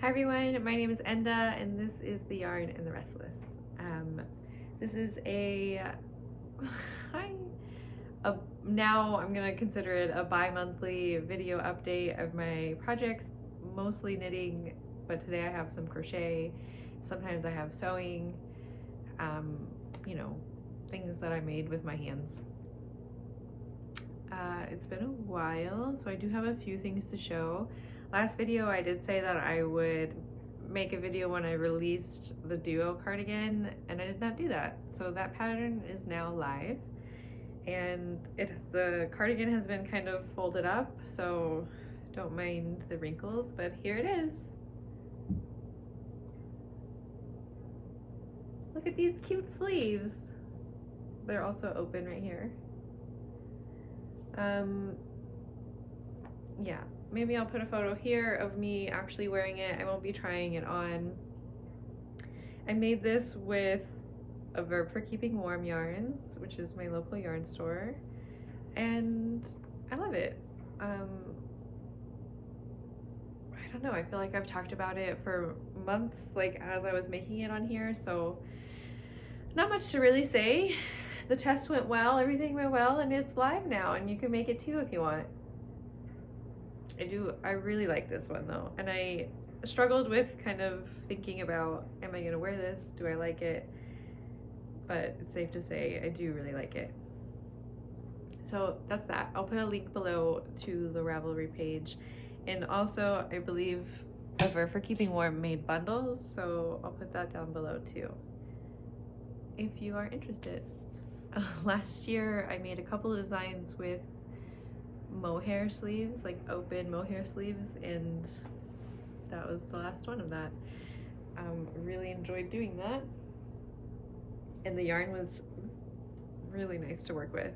Hi everyone, my name is Enda and this is The Yarn and the Restless. This is now I'm gonna consider it a bi-monthly video update of my projects, mostly knitting, but today I have some crochet, sometimes I have sewing, you know, things that I made with my hands. It's been a while, so I do have a few things to show. Last video I did say that I would make a video when I released the duo cardigan, and I did not do that. So that pattern is now live, and the cardigan has been kind of folded up, so don't mind the wrinkles, but here it is. Look at these cute sleeves. They're also open right here. Yeah, maybe I'll put a photo here of me actually wearing it. I won't be trying it on. I made this with a Verb for Keeping Warm yarns, which is my local yarn store, and I love it. I don't know, I feel like I've talked about it for months, like as I was making it on here, so not much to really say. The test went well, everything went well, and it's live now, and you can make it too if you want. I really like this one though, and I struggled with kind of thinking about, am I gonna wear this? Do I like it? But it's safe to say I do really like it. So that's that. I'll put a link below to the Ravelry page, and also I believe Verb for Keeping Warm made bundles, so I'll put that down below too if you are interested. Last year I made a couple of designs with mohair sleeves, like open mohair sleeves, and that was the last one of that. Really enjoyed doing that, and the yarn was really nice to work with.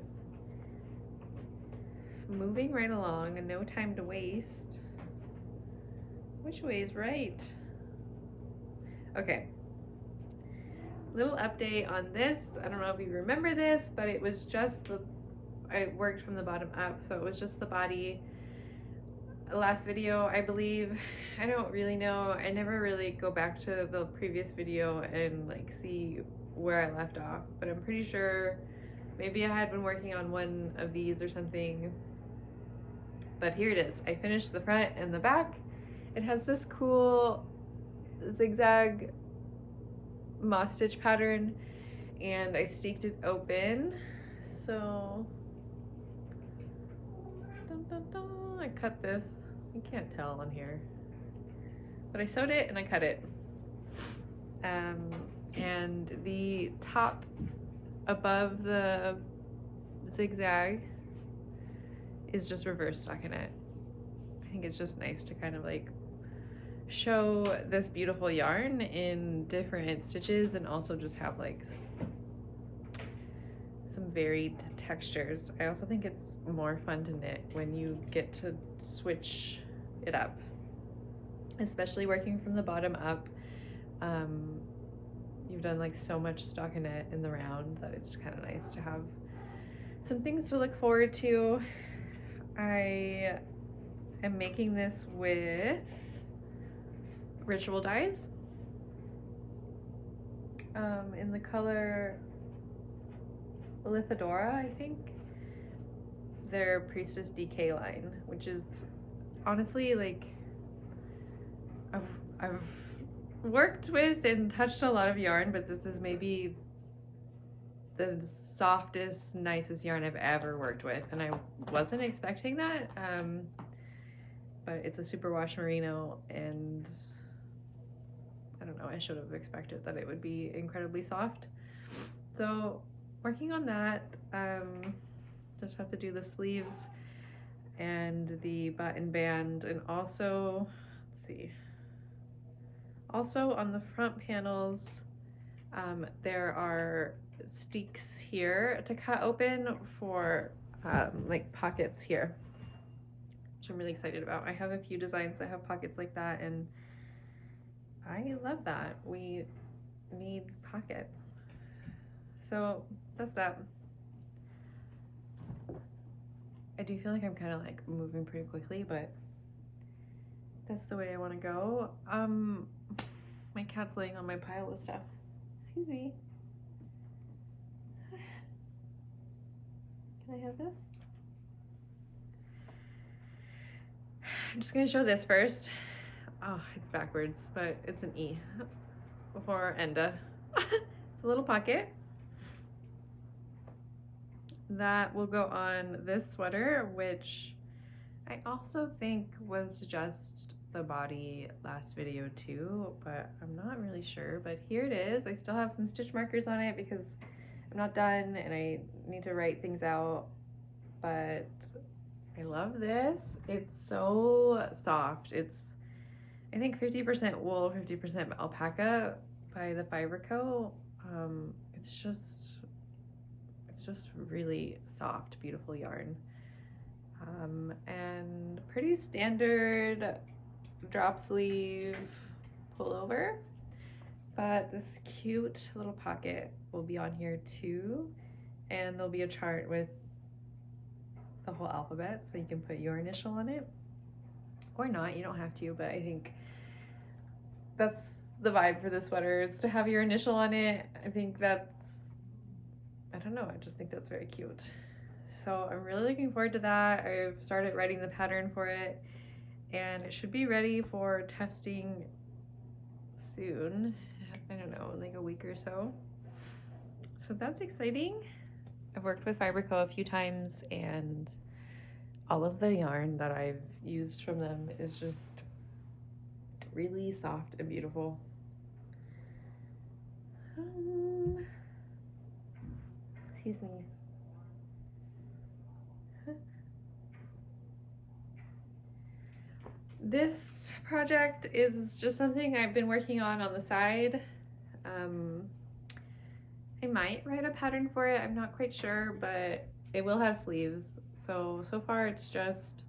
Moving right along, and no time to waste. Which way is right? Okay, little update on this. I don't know if you remember this, but it was just I worked from the bottom up, so it was just the body. Last video, I believe, I don't really know, I never really go back to the previous video and like see where I left off, but I'm pretty sure maybe I had been working on one of these or something, but here it is. I finished the front and the back. It has this cool zigzag moss stitch pattern, and I staked it open, so dun, dun, dun, I cut this. You can't tell on here, but I sewed it and I cut it. And the top above the zigzag is just reverse stockinette. I think it's just nice to kind of like show this beautiful yarn in different stitches, and also just have like some varied textures. I also think it's more fun to knit when you get to switch it up, especially working from the bottom up. You've done like so much stockinette in the round that it's kind of nice to have some things to look forward to. I am making this with ritual dyes in the color Lithadora, I think. Their Priestess DK line, which is honestly like I've worked with and touched a lot of yarn, but this is maybe the softest, nicest yarn I've ever worked with, and I wasn't expecting that. But it's a superwash merino, and I don't know, I should have expected that it would be incredibly soft. So working on that. Just have to do the sleeves and the button band, and also, let's see, also on the front panels, there are steeks here to cut open for like pockets here, which I'm really excited about. I have a few designs that have pockets like that, and I love that. We need pockets. So that's that. I do feel like I'm kind of like moving pretty quickly, but that's the way I want to go. My cat's laying on my pile of stuff. Excuse me. Can I have this? I'm just gonna show this first. Oh, it's backwards, but it's an E for enda. It's a little pocket that will go on this sweater, which I also think was just the body last video too, but I'm not really sure. But here it is. I still have some stitch markers on it because I'm not done and I need to write things out, but I love this. It's so soft. It's, I think 50% wool, 50% alpaca by the Fiber Co. It's just really soft, beautiful yarn. And pretty standard drop sleeve pullover, but this cute little pocket will be on here too, and there'll be a chart with the whole alphabet, so you can put your initial on it or not. You don't have to, but I think that's the vibe for this sweater. It's to have your initial on it. I think that's, I don't know, I just think that's very cute. So I'm really looking forward to that. I've started writing the pattern for it and it should be ready for testing soon. I don't know, in like a week or so. So that's exciting. I've worked with Fiber Co a few times and all of the yarn that I've used from them is just really soft and beautiful. Excuse me. This project is just something I've been working on the side. I might write a pattern for it, I'm not quite sure, but it will have sleeves. So far it's just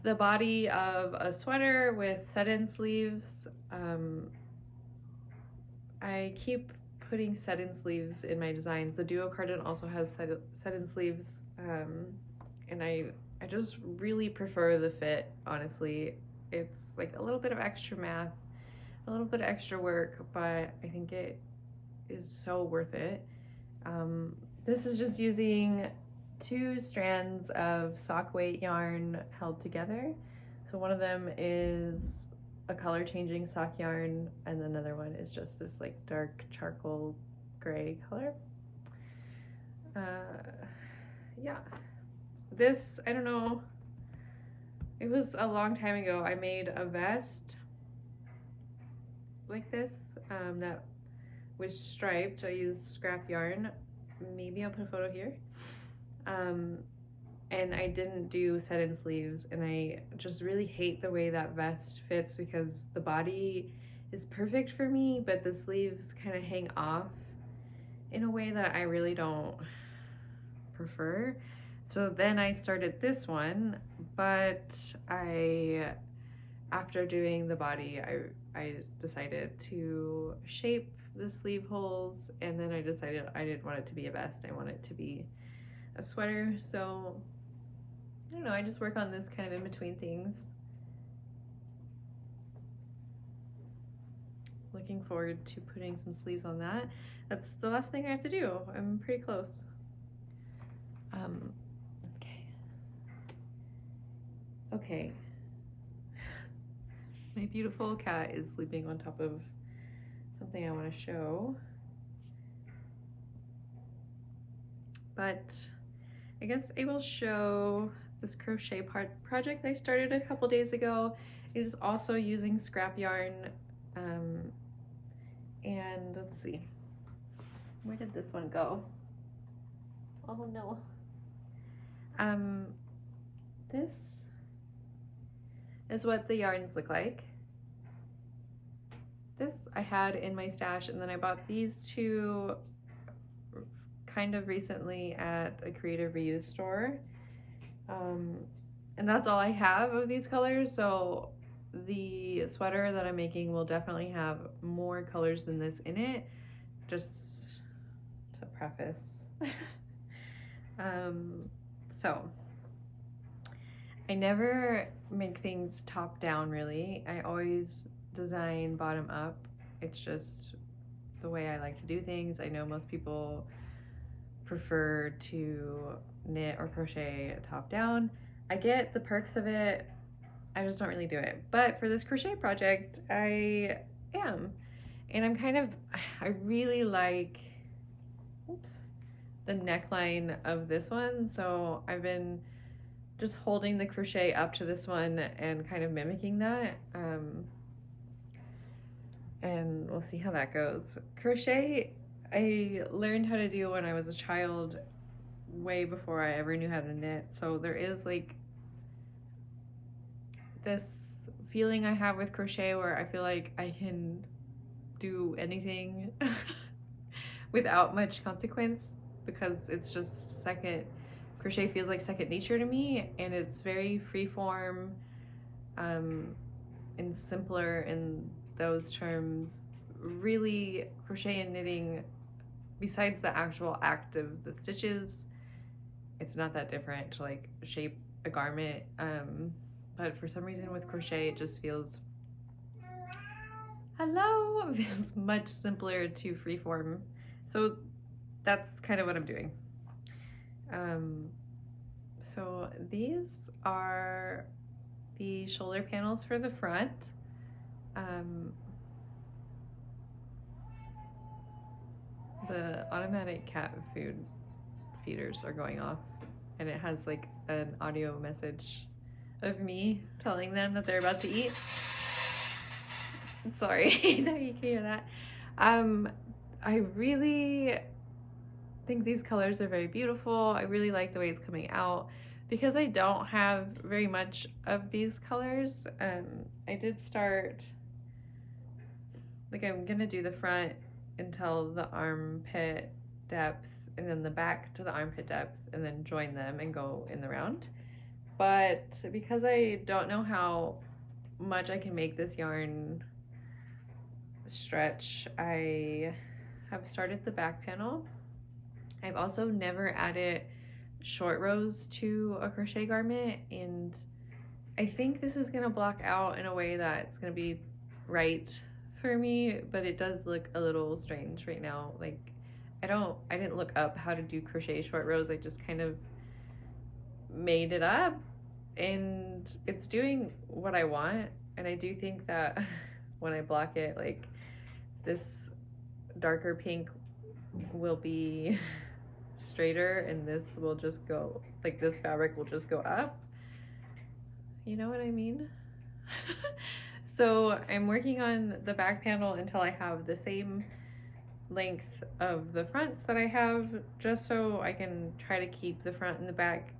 the body of a sweater with set-in sleeves. I keep putting set-in sleeves in my designs. The duo cardigan also has set-in sleeves, and I just really prefer the fit, honestly. It's like a little bit of extra math, a little bit of extra work, but I think it is so worth it. This is just using 2 strands of sock weight yarn held together. So one of them is a color changing sock yarn and another one is just this like dark charcoal gray color. Yeah, this, I don't know, it was a long time ago. I made a vest like this that was striped. I used scrap yarn. Maybe I'll put a photo here. And I didn't do set-in sleeves, and I just really hate the way that vest fits because the body is perfect for me, but the sleeves kind of hang off in a way that I really don't prefer. So then I started this one, but after doing the body, I decided to shape the sleeve holes, and then I decided I didn't want it to be a vest, I want it to be a sweater. So I don't know, I just work on this kind of in between things. Looking forward to putting some sleeves on that. That's the last thing I have to do. I'm pretty close. Okay. My beautiful cat is sleeping on top of something I want to show. But I guess I will show this crochet project I started a couple days ago. It is also using scrap yarn. And let's see, where did this one go? Oh no. This is what the yarns look like. This I had in my stash, and then I bought these 2 kind of recently at a creative reuse store. And that's all I have of these colors, so the sweater that I'm making will definitely have more colors than this in it, just to preface. So I never make things top down really. I always design bottom up. It's just the way I like to do things. I know most people prefer to knit or crochet top down. I get the perks of it. I just don't really do it. But for this crochet project, I am. And I really like, oops, the neckline of this one. So I've been just holding the crochet up to this one and kind of mimicking that. And we'll see how that goes. Crochet, I learned how to do when I was a child, way before I ever knew how to knit. So there is like this feeling I have with crochet where I feel like I can do anything without much consequence, because it's just crochet feels like second nature to me, and it's very freeform and simpler in those terms. Really, crochet and knitting, besides the actual act of the stitches, it's not that different to like shape a garment. But for some reason with crochet, it just feels feels much simpler to freeform. So that's kind of what I'm doing. So these are the shoulder panels for the front. The automatic cat food feeders are going off, and it has like an audio message of me telling them that they're about to eat. Sorry that you can hear that. I really think these colors are very beautiful. I really like the way it's coming out. Because I don't have very much of these colors, I did start, like I'm gonna do the front until the armpit depth, and then the back to the armpit depth, and then join them and go in the round. But because I don't know how much I can make this yarn stretch, I have started the back panel. I've also never added short rows to a crochet garment, and I think this is gonna block out in a way that's gonna be right for me, but it does look a little strange right now. Like I didn't look up how to do crochet short rows. I just kind of made it up, and it's doing what I want. And I do think that when I block it, like this darker pink will be straighter, and this will just go, like this fabric will just go up. You know what I mean? So I'm working on the back panel until I have the same length of the fronts that I have, just so I can try to keep the front and the back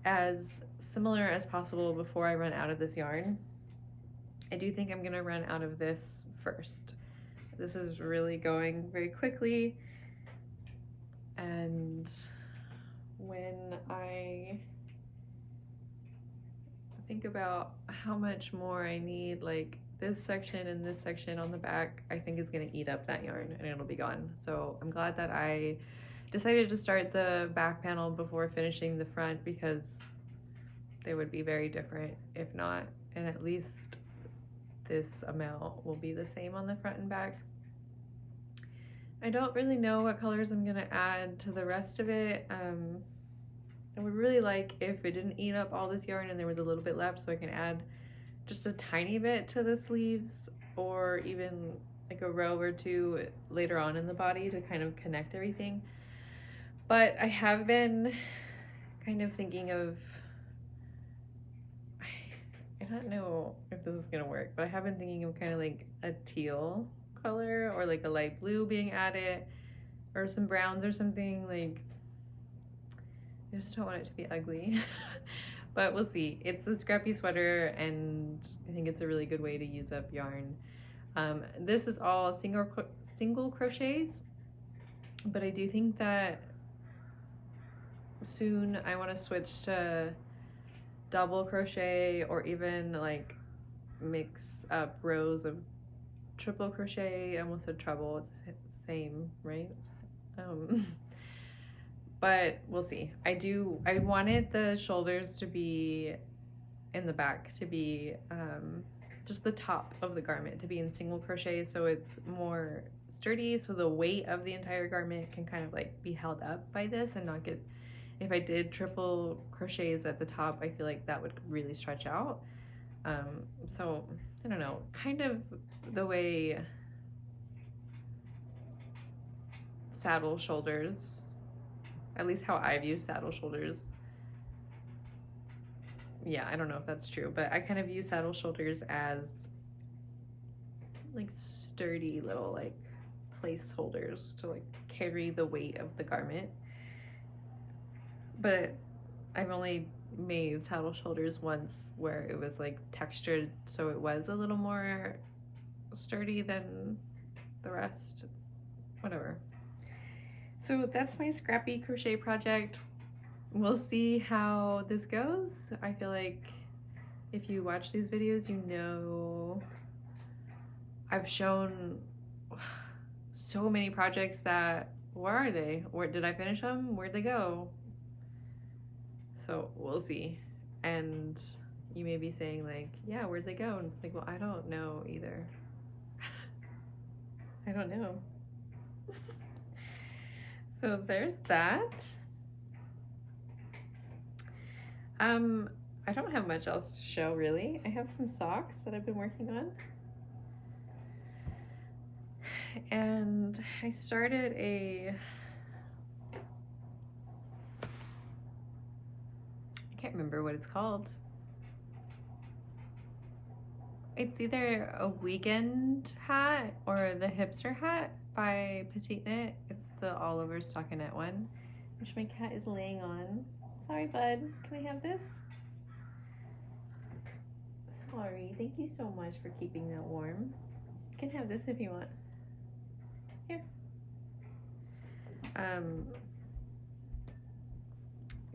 as similar as possible before I run out of this yarn. I do think I'm gonna run out of this first. This is really going very quickly, and when I think about how much more I need, like this section and this section on the back, I think is gonna eat up that yarn and it'll be gone. So I'm glad that I decided to start the back panel before finishing the front, because they would be very different if not, and at least this amount will be the same on the front and back. I don't really know what colors I'm gonna add to the rest of it. I would really like if it didn't eat up all this yarn and there was a little bit left, so I can add just a tiny bit to the sleeves, or even like a row or two later on in the body to kind of connect everything. But I have been kind of thinking of, I don't know if this is gonna work, but I have been thinking of kind of like a teal color, or like a light blue being added, or some browns or something. Like I just don't want it to be ugly. But we'll see. It's a scrappy sweater, and I think it's a really good way to use up yarn. This is all single crochets, but I do think that soon I want to switch to double crochet, or even like mix up rows of triple crochet. I almost said treble, it's the same, right? But we'll see. I wanted the shoulders to be in the back to be just the top of the garment to be in single crochet, so it's more sturdy, so the weight of the entire garment can kind of like be held up by this and not get, if I did triple crochets at the top, I feel like that would really stretch out. So I don't know, kind of the way saddle shoulders, at least how I view saddle shoulders. Yeah, I don't know if that's true, but I kind of view saddle shoulders as like sturdy little like placeholders to like carry the weight of the garment. But I've only made saddle shoulders once where it was like textured, so it was a little more sturdy than the rest. Whatever. So that's my scrappy crochet project. We'll see how this goes. I feel like if you watch these videos, you know I've shown so many projects that, where are they? Where did I finish them? Where'd they go? So we'll see. And you may be saying like, yeah, where'd they go? And it's like, well, I don't know either. I don't know. So there's that. I don't have much else to show really. I have some socks that I've been working on. And I started I can't remember what it's called. It's either a weekend hat or the hipster hat by Petite Knit. It's the all over stockinette one, which my cat is laying on. Sorry, bud. Can I have this? Sorry. Thank you so much for keeping that warm. You can have this if you want. Here.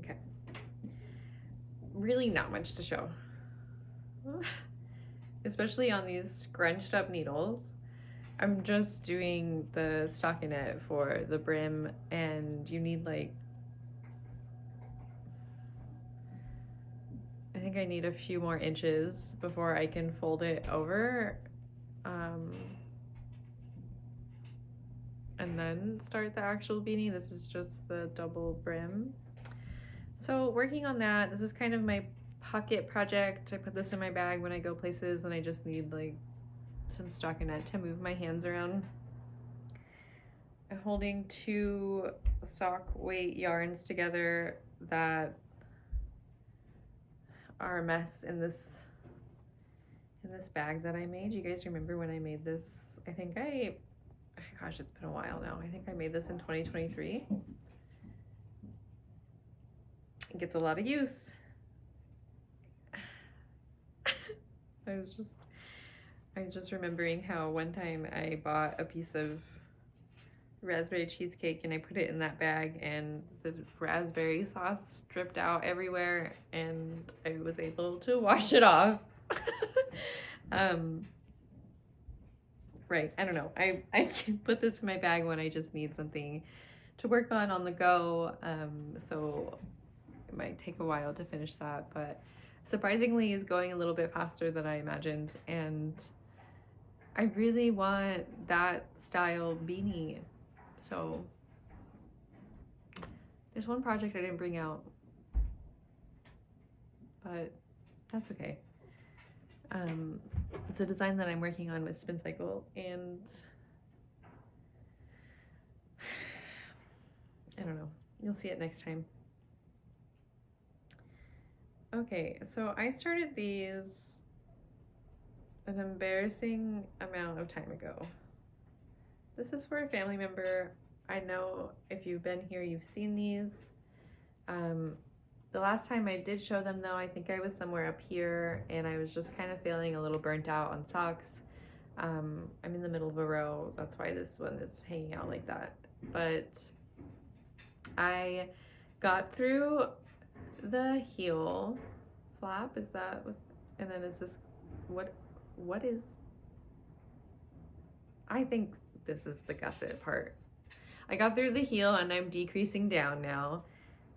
Okay. Really not much to show. Especially on these scrunched up needles. I'm just doing the stockinette for the brim, and you need like, I think I need a few more inches before I can fold it over, and then start the actual beanie. This is just the double brim. So working on that, this is kind of my pocket project. I put this in my bag when I go places and I just need like some stockinette to move my hands around. I'm holding 2 sock weight yarns together that are a mess in this bag that I made. You guys remember when I made this? I think gosh, it's been a while now. I think I made this in 2023. It gets a lot of use. I was just remembering how one time I bought a piece of raspberry cheesecake and I put it in that bag and the raspberry sauce dripped out everywhere and I was able to wash it off. Right, I don't know. I can put this in my bag when I just need something to work on the go. So it might take a while to finish that, but surprisingly is going a little bit faster than I imagined, and I really want that style beanie. So there's one project I didn't bring out, but that's okay. It's a design that I'm working on with Spin Cycle, and I don't know, you'll see it next time. Okay, so I started these an embarrassing amount of time ago. This is for a family member. I know if you've been here, you've seen these. The last time I did show them though, I think I was somewhere up here and I was just kind of feeling a little burnt out on socks. I'm in the middle of a row, that's why this one is hanging out like that. But I got through the heel flap, is that what, and then is this, what is, I think this is the gusset part. I got through the heel and I'm decreasing down now.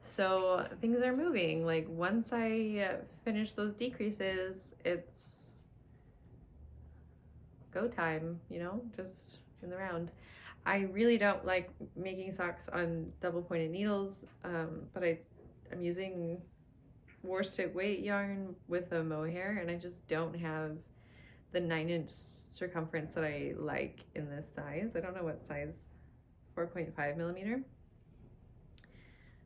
So things are moving. Like once I finish those decreases, it's go time, you know, just in the round. I really don't like making socks on double pointed needles, but I'm using worsted weight yarn with a mohair, and I just don't have the 9-inch circumference that I like in this size. I don't know what size, 4.5 millimeter.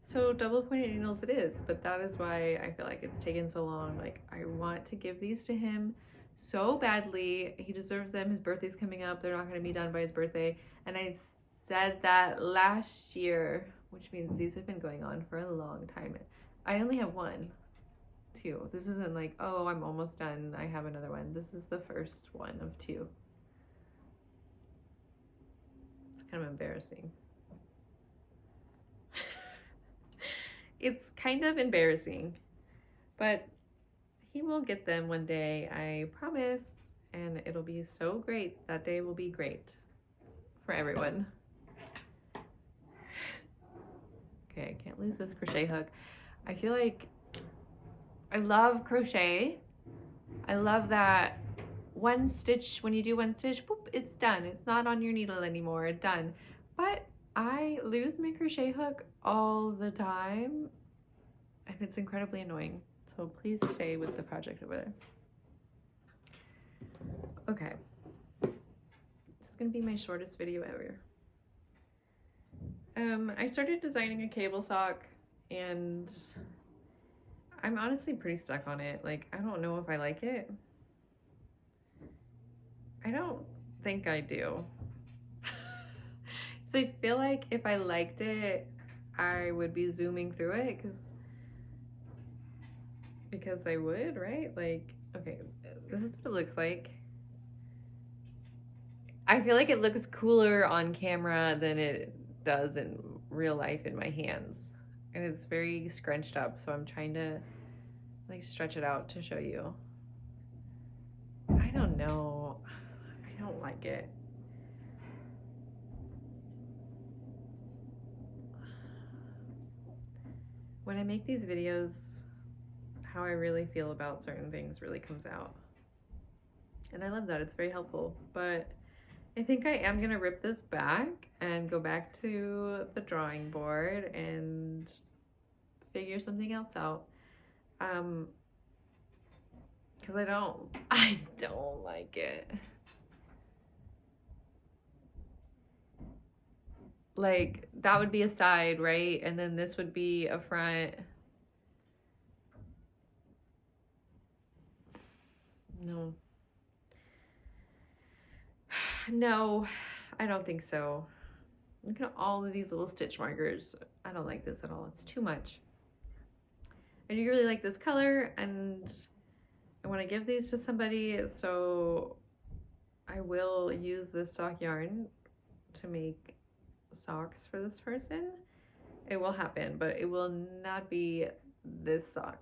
So double pointed needles it is, but that is why I feel like it's taken so long. Like I want to give these to him so badly. He deserves them. His birthday's coming up. They're not going to be done by his birthday. And I said that last year, which means these have been going on for a long time. I only have one, two. This isn't like, oh, I'm almost done. I have another one. This is the first one of two. It's kind of embarrassing. It's kind of embarrassing, but he will get them one day, I promise, and it'll be so great. That day will be great for everyone. Okay, I can't lose this crochet hook. I feel like I love crochet. I love that one stitch, when you do one stitch, boop, it's done. It's not on your needle anymore, it's done. But I lose my crochet hook all the time, and it's incredibly annoying. So please stay with the project over there. Okay. This is gonna be my shortest video ever. I started designing a cable sock, and I'm honestly pretty stuck on it. Like, I don't know if I like it. I don't think I do. So I feel like if I liked it, I would be zooming through it because I would, right? Like, okay, this is what it looks like. I feel like it looks cooler on camera than it does in real life in my hands. And it's very scrunched up, so I'm trying to like stretch it out to show you. I don't know. I don't like it. When I make these videos, how I really feel about certain things really comes out. And I love that. It's very helpful. But I think I am going to rip this back and go back to the drawing board and figure something else out. Because I don't like it. Like, that would be a side, right? And then this would be a front. No. No, I don't think so. Look at all of these little stitch markers. I don't like this at all. It's too much. I do really like this color, and I want to give these to somebody, so I will use this sock yarn to make socks for this person. It will happen, but it will not be this sock.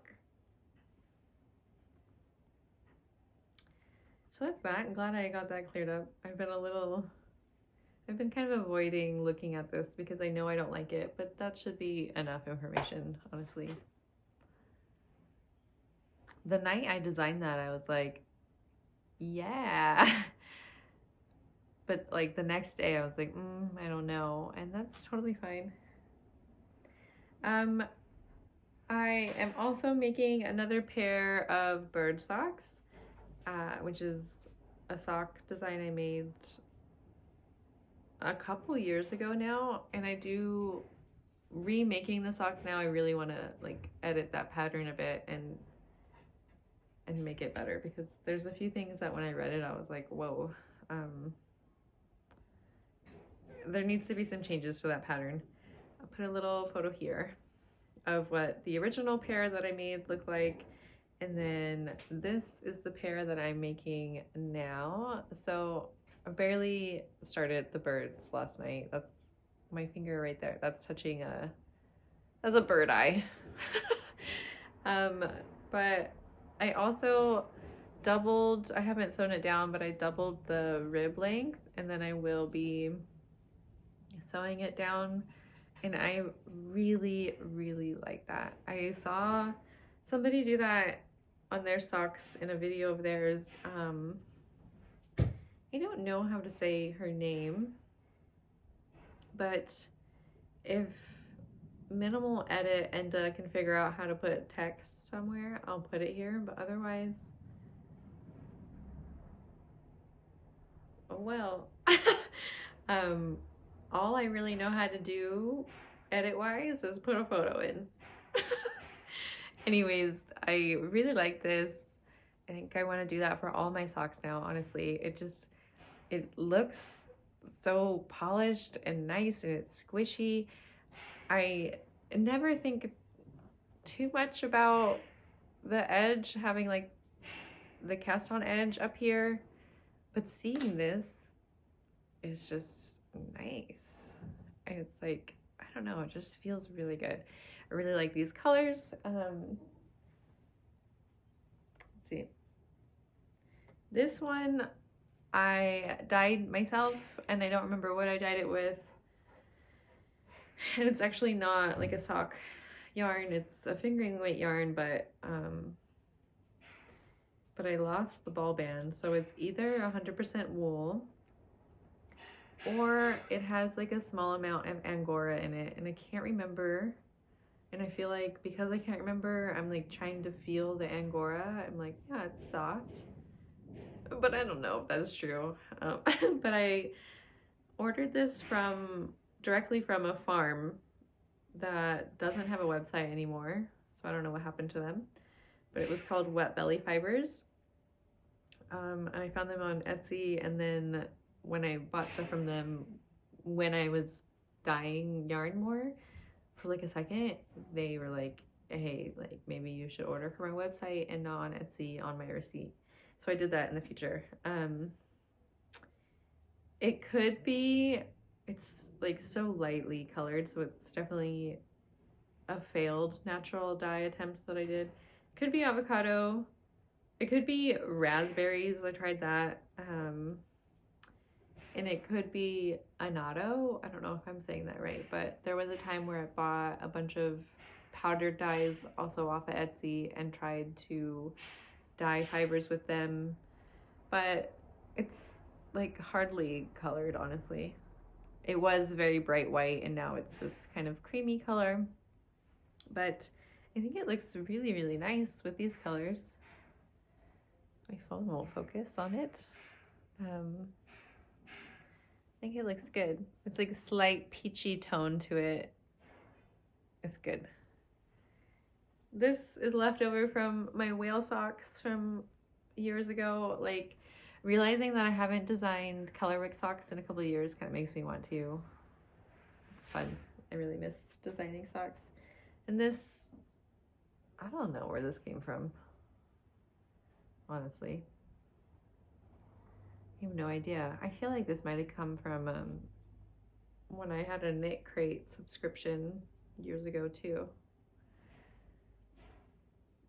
So that's that. I'm glad I got that cleared up. I've been kind of avoiding looking at this because I know I don't like it, but that should be enough information, honestly. The night I designed that, I was like, yeah. But like the next day I was like, I don't know. And that's totally fine. I am also making another pair of bird socks, which is a sock design I made a couple years ago now, and I do remaking the socks now. I really want to like edit that pattern a bit and make it better, because there's a few things that when I read it I was like, whoa, there needs to be some changes to that pattern. I'll put a little photo here of what the original pair that I made looked like, and then this is the pair that I'm making now. So I barely started the birds last night. That's my finger right there. That's touching that's a bird eye. But I also doubled, I haven't sewn it down, but I doubled the rib length, and then I will be sewing it down And I really, really like that. I saw somebody do that on their socks in a video of theirs. I don't know how to say her name, but if minimal edit Enda can figure out how to put text somewhere, I'll put it here, but otherwise, oh well. All I really know how to do edit wise is put a photo in. Anyways, I really like this. I think I want to do that for all my socks now, honestly. It looks so polished and nice, and it's squishy. I never think too much about the edge having like the cast on edge up here, but seeing this is just nice. It's like, I don't know, it just feels really good. I really like these colors. Let's see. This one I dyed myself, and I don't remember what I dyed it with. And it's actually not like a sock yarn, it's a fingering weight yarn, but I lost the ball band, so it's either 100% wool or it has like a small amount of Angora in it, and I can't remember. And I feel like because I can't remember, I'm like trying to feel the Angora. I'm like, yeah, it's soft, but I don't know if that's true. But I ordered this directly from a farm that doesn't have a website anymore, so I don't know what happened to them, but it was called Wet Belly Fibers. And I found them on Etsy, and then when I bought stuff from them, when I was dyeing yarn more for like a second, they were like, hey, like maybe you should order from our website and not on Etsy on my receipt. So I did that in the future. It could be, it's like so lightly colored, so it's definitely a failed natural dye attempt that I did. Could be avocado. It could be raspberries. I tried that. And it could be annatto. I don't know if I'm saying that right, but there was a time where I bought a bunch of powdered dyes also off of Etsy and tried to dye fibers with them, but it's like hardly colored, honestly. It was very bright white, and now it's this kind of creamy color, but I think it looks really, really nice with these colors. My phone won't focus on it. I think it looks good. It's like a slight peachy tone to it. It's good. This is leftover from my whale socks from years ago. Like, realizing that I haven't designed colorwork socks in a couple of years kind of makes me want to. It's fun. I really miss designing socks. And this, I don't know where this came from, honestly. I have no idea. I feel like this might have come from when I had a Knit Crate subscription years ago too.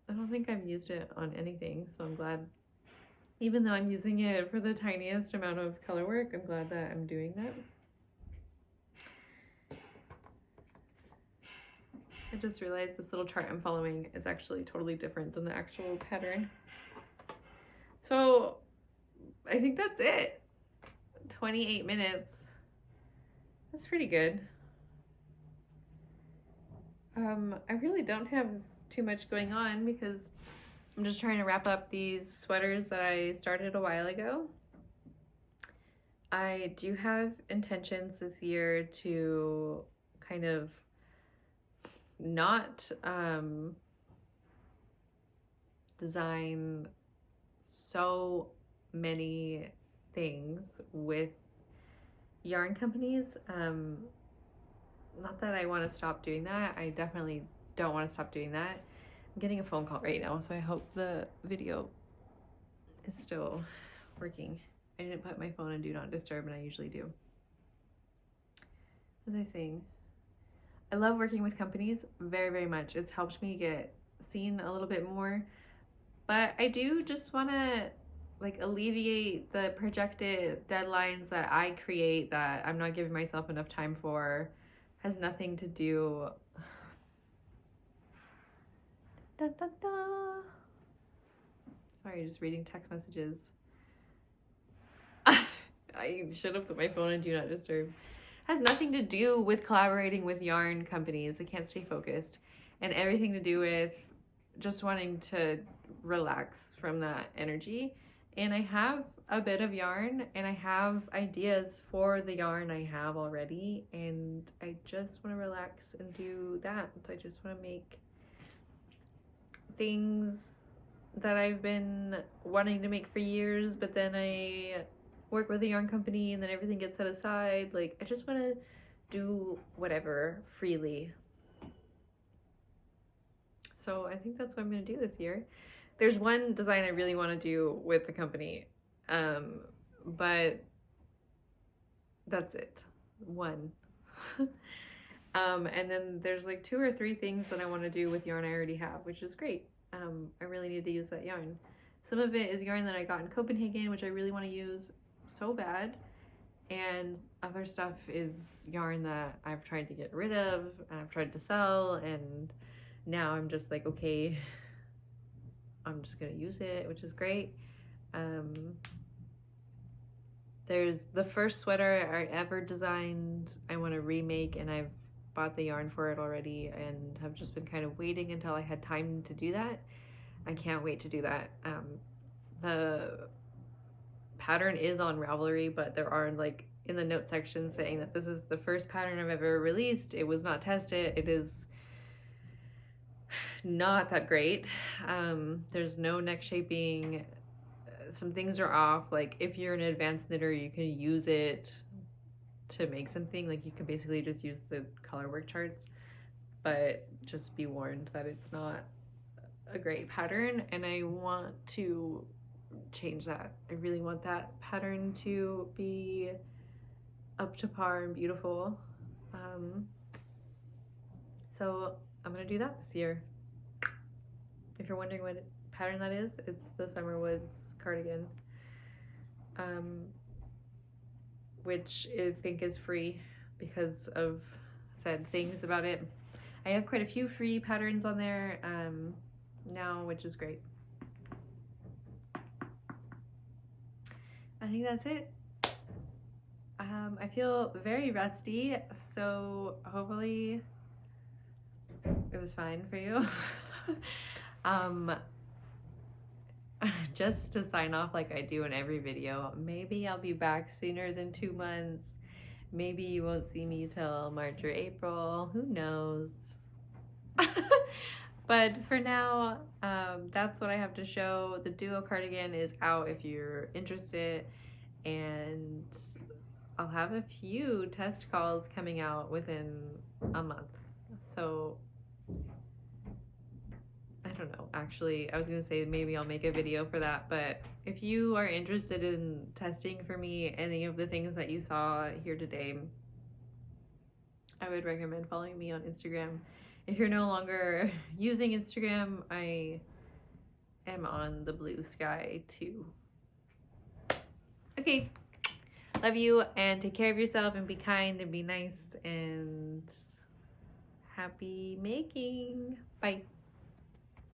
I don't think I've used it on anything, so I'm glad. Even though I'm using it for the tiniest amount of color work, I'm glad that I'm doing that. I just realized this little chart I'm following is actually totally different than the actual pattern. So I think that's it. 28 minutes. That's pretty good. I really don't have too much going on because I'm just trying to wrap up these sweaters that I started a while ago. I do have intentions this year to kind of not design so many things with yarn companies. Not that I want to stop doing that. I definitely don't want to stop doing that. I'm getting a phone call right now, so I hope the video is still working. I didn't put my phone in Do Not Disturb, and I usually do. What was I saying? I love working with companies very, very much. It's helped me get seen a little bit more. But I do just want to like alleviate the projected deadlines that I create that I'm not giving myself enough time for, Has nothing to do. Da, da, da. Sorry, just reading text messages. I should have put my phone in Do Not Disturb. Has nothing to do with collaborating with yarn companies. I can't stay focused. And everything to do with just wanting to relax from that energy. And I have a bit of yarn and I have ideas for the yarn I have already. And I just want to relax and do that. I just want to make things that I've been wanting to make for years, but then I work with a yarn company and then everything gets set aside. Like, I just want to do whatever freely. So I think that's what I'm going to do this year. There's one design I really want to do with the company, but that's it. One. And then there's like 2 or 3 things that I want to do with yarn I already have, which is great. I really need to use that yarn. Some of it is yarn that I got in Copenhagen, which I really want to use so bad. And other stuff is yarn that I've tried to get rid of, and I've tried to sell, and now I'm just like, okay, I'm just gonna use it, which is great. There's the first sweater I ever designed, I want to remake, and I've bought the yarn for it already and have just been kind of waiting until I had time to do that. I can't wait to do that. The pattern is on Ravelry, but there are like in the note section saying that this is the first pattern I've ever released. It was not tested. It is not that great. There's no neck shaping. Some things are off. Like if you're an advanced knitter, you can use it to make something. Like you can basically just use the color work charts, but just be warned that it's not a great pattern, and I want to change that. I really want that pattern to be up to par and beautiful. So I'm gonna do that this year. If you're wondering what pattern that is, it's the Summer Woods cardigan, which I think is free because of said things about it. I have quite a few free patterns on there now, which is great. I think that's it. I feel very rusty, so hopefully it was fine for you. Just to sign off like I do in every video, maybe I'll be back sooner than 2 months. Maybe you won't see me till March or April, who knows? But for now, that's what I have to show. The duo cardigan is out if you're interested, and I'll have a few test calls coming out within a month. So I don't know, actually, I was gonna say maybe I'll make a video for that, but if you are interested in testing for me any of the things that you saw here today, I would recommend following me on Instagram. If you're no longer using Instagram, I am on the Bluesky too. Okay, love you, and take care of yourself, and be kind, and be nice, and happy making. Bye.